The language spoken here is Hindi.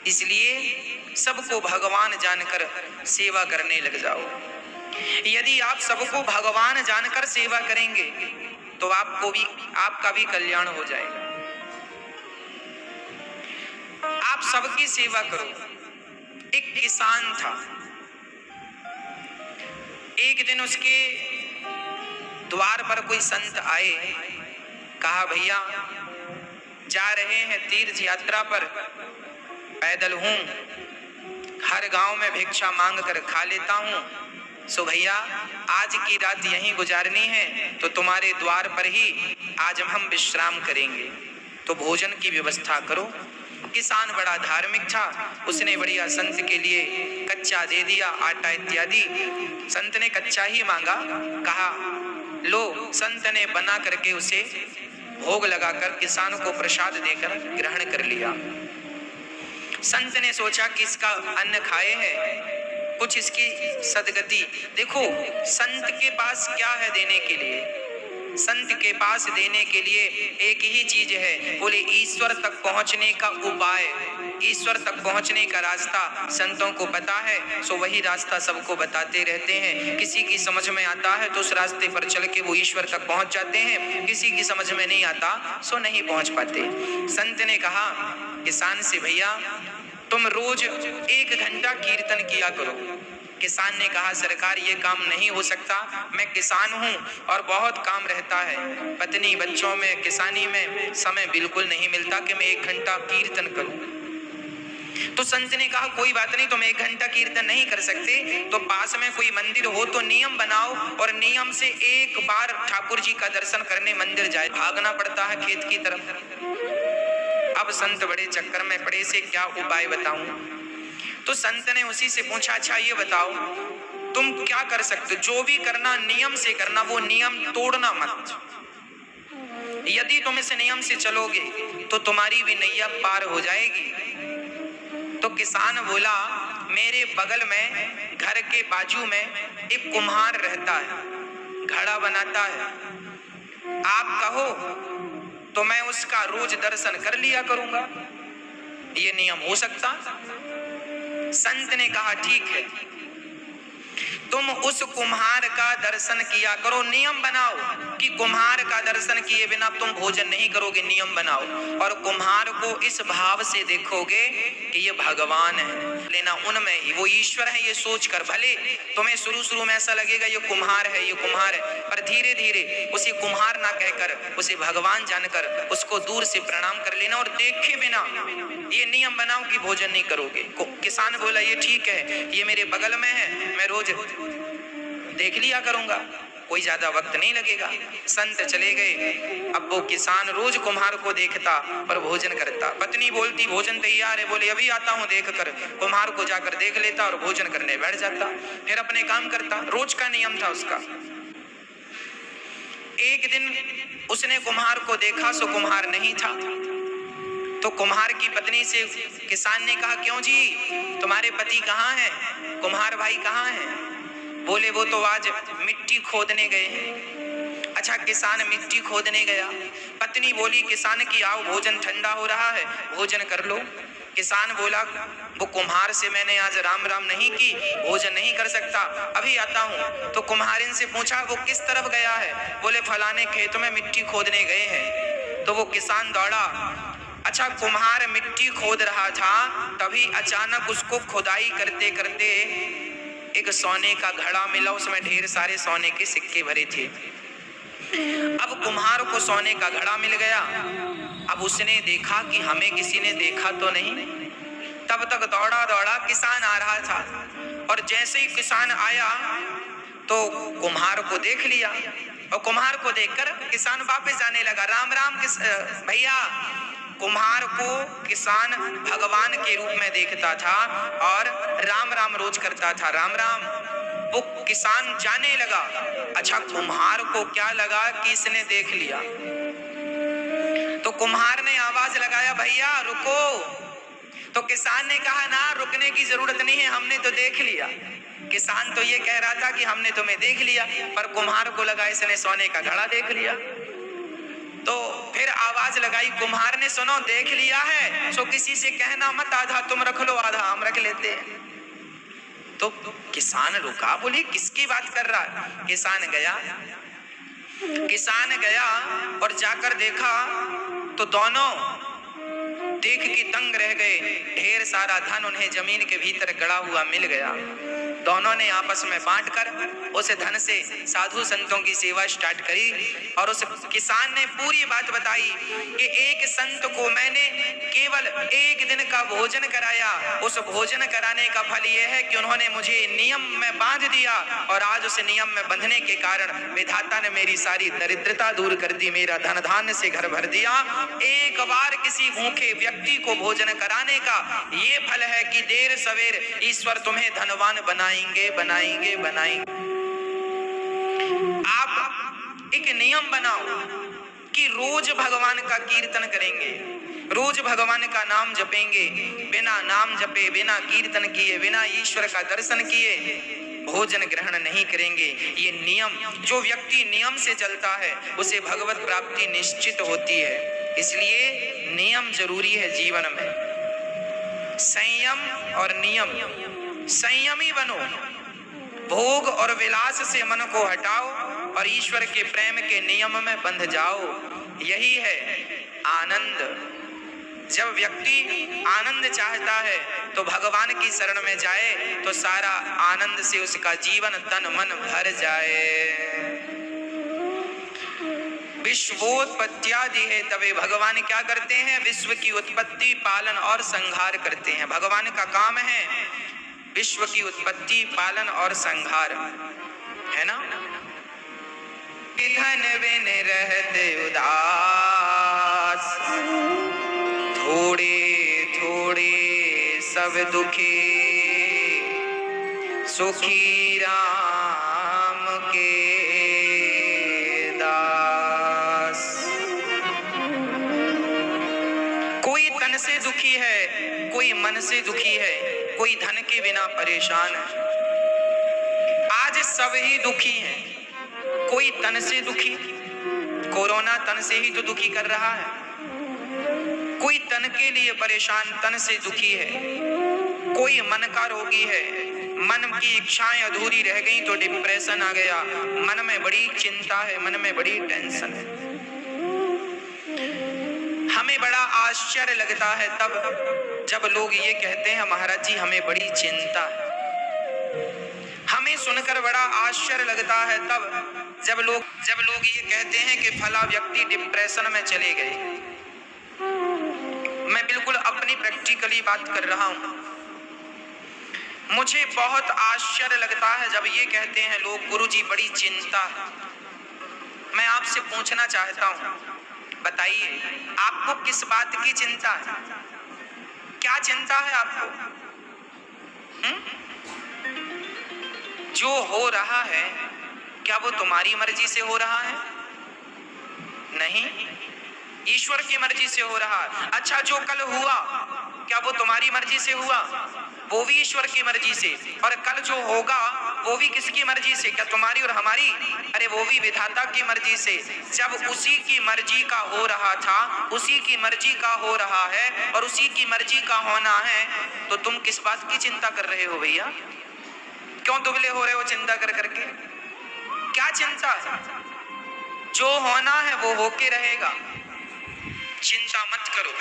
इसलिए सबको भगवान जानकर सेवा करने लग जाओ। यदि आप सबको भगवान जानकर सेवा करेंगे तो आपका भी कल्याण हो जाएगा। आप सबकी सेवा करो। एक किसान था, एक दिन उसके द्वार पर कोई संत आए, कहा भैया जा रहे हैं तीर्थ यात्रा पर, पैदल हूं, हर गांव में भिक्षा मांग कर खा लेता हूं, सो भैया आज की रात यहीं गुजारनी है तो तुम्हारे द्वार पर ही आज हम विश्राम करेंगे, तो भोजन की व्यवस्था करो। किसान बड़ा धार्मिक था, उसने बढ़िया संत के लिए कच्चा दे दिया, आटा इत्यादि। संत ने कच्चा ही मांगा, कहा लो। संत ने बना करके उसे भोग लगाकर किसान को प्रसाद देकर ग्रहण कर लिया। संत ने सोचा कि इसका अन्न खाए है, कुछ इसकी सदगति। देखो संत के पास क्या है देने के लिए? संत के पास देने के लिए एक ही चीज है, बोले ईश्वर तक पहुंचने का उपाय, ईश्वर तक पहुंचने का रास्ता संतों को पता है, सो वही रास्ता सबको बताते रहते हैं। किसी की समझ में आता है तो उस रास्ते पर चल के वो ईश्वर तक पहुंच जाते हैं, किसी की समझ में नहीं आता सो नहीं पहुंच पाते। संत ने कहा किसान से, भैया तुम रोज 1 घंटा कीर्तन किया करो। किसान ने कहा सरकार ये काम नहीं हो सकता, मैं किसान हूँ और बहुत काम रहता है, पत्नी बच्चों में किसानी में समय बिल्कुल नहीं मिलता कि मैं 1 घंटा कीर्तन करूँ। तो संत ने कहा कोई बात नहीं, तुम 1 घंटा कीर्तन नहीं कर सकते तो पास में कोई मंदिर हो तो नियम बनाओ और नियम से एक बार ठाकुर जी का दर्शन करने मंदिर जाए। भागना पड़ता है खेत की तरफ। अब संत बड़े चक्कर में पड़े, से क्या उपाय बताऊं? तो संत ने उसी से पूछा अच्छा ये बताओ तुम क्या कर सकते हो? जो भी करना नियम से करना, वो नियम तोड़ना मत। यदि तुम इस नियम से चलोगे तो तुम्हारी भी नैया पार हो जाएगी। तो किसान बोला मेरे बगल में घर के बाजू में एक कुम्हार रहता है, घड़ा बनाता है, आप कहो तो मैं उसका रोज दर्शन कर लिया करूंगा, ये नियम हो सकता? संत ने कहा ठीक है, तुम उस कुम्हार का दर्शन किया करो। नियम बनाओ कि कुम्हार का दर्शन किए बिना तुम भोजन नहीं करोगे, नियम बनाओ। और कुम्हार को इस भाव से देखोगे कि ये भगवान है, लेना उनमें ही, वो ईश्वर है ये सोच कर। भले तुम्हें शुरू में ऐसा लगेगा ये कुम्हार है, ये कुम्हार है, पर धीरे धीरे उसे कुम्हार ना कहकर उसे भगवान जानकर उसको दूर से प्रणाम कर लेना और देखे बिना ये नियम बनाओ कि भोजन नहीं करोगे। किसान बोला ये ठीक है, ये मेरे बगल में है, मैं रोज देख लिया करूंगा, कोई ज्यादा वक्त नहीं लगेगा। संत चले गए। अब वो किसान रोज कुम्हार को देखता और भोजन करता। पत्नी बोलती भोजन तैयार है, बोले अभी आता हूँ देख कर। कुम्हार को जाकर देख लेता और भोजन करने बैठ जाता, फिर अपने काम करता। रोज का नियम था उसका। एक दिन उसने कुम्हार को देखा, सो कुम्हार नहीं था। तो कुम्हार की पत्नी से किसान ने कहा क्यों जी तुम्हारे पति कहाँ हैं, कुम्हार भाई कहाँ हैं? बोले वो तो आज मिट्टी खोदने गए हैं। अच्छा किसान मिट्टी खोदने गया। पत्नी बोली किसान की आओ भोजन ठंडा हो रहा है, भोजन कर लो। किसान बोला वो कुम्हार से मैंने आज राम राम नहीं की, भोजन नहीं कर सकता, अभी आता हूँ। तो कुम्हारिन से पूछा वो किस तरफ गया है? बोले फलाने खेत में मिट्टी खोदने गए हैं। तो वो किसान दौड़ा। अच्छा कुम्हार मिट्टी खोद रहा था, तभी अचानक उसको खुदाई करते करते एक सोने का घड़ा मिला, उसमें ढेर सारे सोने के सिक्के भरे थे। अब कुम्हार को सोने का घड़ा मिल गया। अब उसने देखा कि हमें किसी ने देखा तो नहीं। तब तक दौड़ा दौड़ा किसान आ रहा था और जैसे ही किसान आया तो कुम्हार को देख लिया और कुम्हार को देखकर किसान वापस जाने लगा। राम राम भैया। कुम्हार को किसान भगवान के रूप में देखता था और राम राम रोज करता था, राम राम। वो किसान जाने लगा। अच्छा कुम्हार को क्या लगा कि इसने देख लिया, तो कुम्हार ने आवाज लगाया भैया रुको। तो किसान ने कहा ना रुकने की जरूरत नहीं है, हमने तो देख लिया। किसान तो ये कह रहा था कि हमने तुम्हें देख लिया, पर कुम्हार को लगा इसने सोने का घड़ा देख लिया। तो फिर आवाज लगाई, कुम्हार ने सुनो देख लिया है सो किसी से कहना मत, आधा तुम रख लो आधा हम रख लेते हैं। तो किसान रुका, बोले किसकी बात कर रहा है? किसान गया और जाकर देखा तो दोनों देख के दंग रह गए। ढेर सारा धन उन्हें जमीन के भीतर गड़ा हुआ मिल गया। दोनों ने आपस में बांटकर उस धन से साधु संतों की सेवा स्टार्ट करी और उस किसान ने पूरी बात बताई कि एक संत को मैंने केवल एक दिन का भोजन कराया, उस भोजन कराने का फल यह है कि उन्होंने मुझे नियम में बांध दिया और आज उस नियम में बंधने के कारण विधाता ने मेरी सारी दरिद्रता दूर कर दी, मेरा धन धान्य से घर भर दिया। एक बार किसी भूखे व्यक्ति को भोजन कराने का ये फल है कि देर सवेर ईश्वर तुम्हें धनवान बनाएंगे बनाएंगे बनाएंगे। आप एक नियम बनाओ कि रोज भगवान का कीर्तन करेंगे, रोज भगवान का नाम जपेंगे, बिना नाम जपे, बिना कीर्तन किए, बिना ईश्वर का दर्शन किए भोजन ग्रहण नहीं करेंगे। ये नियम, जो व्यक्ति नियम से चलता है उसे भगवत प्राप्ति निश्चित होती है। इसलिए नियम जरूरी है जीवन में। संयम और नियम, संयमी बनो, भोग और विलास से मन को हटाओ और ईश्वर के प्रेम के नियम में बंध जाओ। यही है आनंद। जब व्यक्ति आनंद चाहता है तो भगवान की शरण में जाए तो सारा आनंद से उसका जीवन तन मन भर जाए। विश्वोत्पत्त्यादि है तबे भगवान क्या करते हैं? विश्व की उत्पत्ति, पालन और संहार करते हैं। भगवान का काम है विश्व की उत्पत्ति, पालन और संहार, है ना। धन बिन रहते उदास, थोड़े थोड़े सब दुखी, सुखी राम के दास। कोई तन से दुखी है, कोई मन से दुखी है, कोई धन के बिना परेशान है। आज सब ही दुखी हैं। कोई तन से दुखी, कोरोना तन से ही तो दुखी कर रहा है। कोई तन के लिए परेशान, तन से दुखी है। कोई मन का रोगी है, मन की इच्छाएं अधूरी रह गई तो डिप्रेशन आ गया, मन में बड़ी चिंता है, मन में बड़ी टेंशन है। हमें बड़ा आश्चर्य लगता है तब जब लोग ये कहते हैं महाराज जी हमें बड़ी चिंता है। हमें सुनकर बड़ा आश्चर्य लगता है तब जब लोग ये कहते हैं कि फला व्यक्ति डिप्रेशन में चले गए। मैं बिल्कुल अपनी प्रैक्टिकली बात कर रहा हूं। मुझे बहुत आश्चर्य लगता है जब ये कहते हैं लोग गुरुजी बड़ी चिंता है। मैं आपसे पूछना चाहता हूं, बताइए आपको किस बात की चिंता है? क्या चिंता है आपको? जो हो रहा है क्या वो तुम्हारी मर्जी से हो रहा है? नहीं, ईश्वर की मर्जी से हो रहा है। अच्छा, जो कल हुआ क्या वो तुम्हारी मर्जी से हुआ? वो भी ईश्वर की मर्जी से। और कल जो होगा वो भी किसकी मर्जी से? क्या तुम्हारी और हमारी? अरे वो भी विधाता की मर्जी से। जब उसी की मर्जी का हो रहा था, उसी की मर्जी का हो रहा है और उसी की मर्जी का होना है तो तुम किस बात की चिंता कर रहे हो भैया? क्यों दुबले हो रहे हो चिंता कर करके? क्या चिंता है? जो होना है वो होके रहेगा, चिंता मत करो।